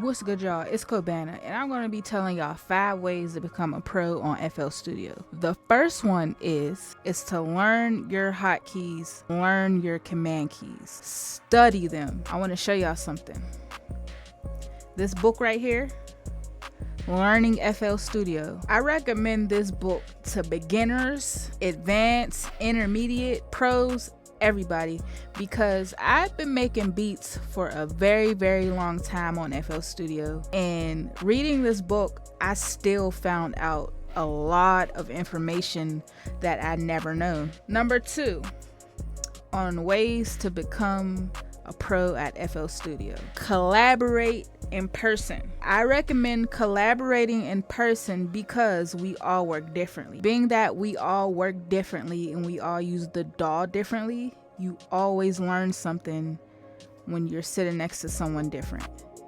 What's good, y'all? It's Kobana, and I'm going to be telling y'all 5 ways to become a pro on FL Studio. The first one is to learn your hotkeys, learn your command keys, study them. I want to show y'all something. This book right here, Learning FL Studio. I recommend this book to beginners, advanced, intermediate, pros, everybody, because I've been making beats for a very, very long time on FL Studio, and reading this book, I still found out a lot of information that I never known. Number 2, on ways to become a pro at FL Studio. Collaborate in person. I recommend collaborating in person because we all work differently. Being that we all work differently and we all use the DAW differently, you always learn something when you're sitting next to someone different.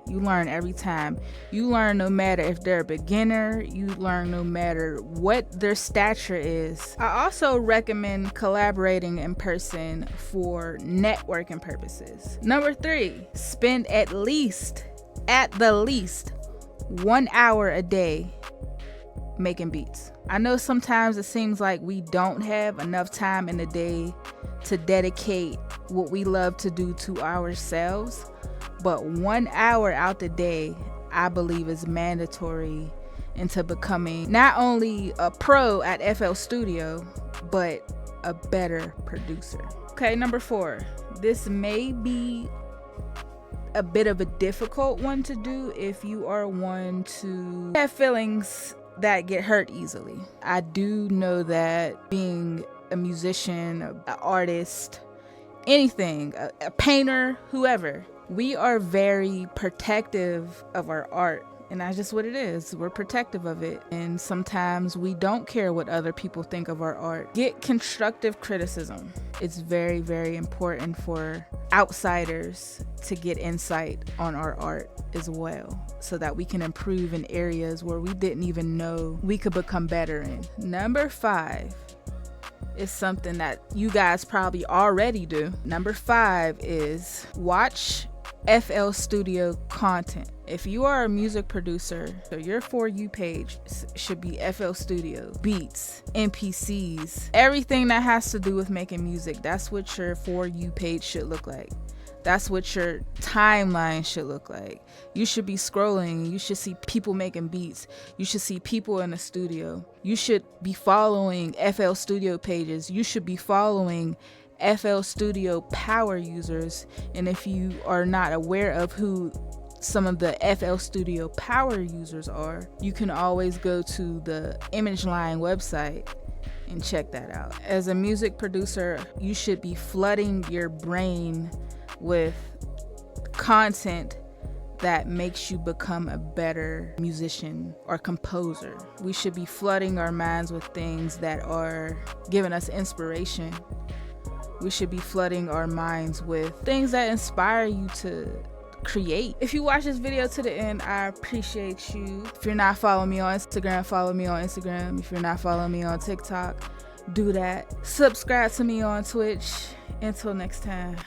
You learn every time. You learn no matter if they're a beginner, you learn no matter what their stature is. I also recommend collaborating in person for networking purposes. Number 3, spend at the least 1 hour a day making beats. I know sometimes it seems like we don't have enough time in the day to dedicate what we love to do to ourselves, but 1 hour out the day, I believe, is mandatory into becoming not only a pro at FL Studio, but a better producer. Okay, number 4, this may be a bit of a difficult one to do if you are one to have feelings that get hurt easily. I do know that being a musician, an artist, anything, a painter, whoever, we are very protective of our art, and that's just what it is. We're protective of it, and sometimes we don't care what other people think of our art. Get constructive criticism. It's very, very important for outsiders to get insight on our art as well, so that we can improve in areas where we didn't even know we could become better in. Number 5 is something that you guys probably already do. Number 5 is watch FL Studio content. If you are a music producer, so your For You page should be FL Studio, beats, MPCs, everything that has to do with making music. That's what your For You page should look like. That's what your timeline should look like. You should be scrolling. You should see people making beats. You should see people in the studio. You should be following FL Studio pages. You should be following FL Studio power users. And if you are not aware of who some of the FL Studio power users are, you can always go to the ImageLine website and check that out. As a music producer, you should be flooding your brain with content that makes you become a better musician or composer. We should be flooding our minds with things that are giving us inspiration. We should be flooding our minds with things that inspire you to create. If you watch this video to the end, I appreciate you. If you're not following me on Instagram, follow me on Instagram. If you're not following me on TikTok, do that. Subscribe to me on Twitch. Until next time.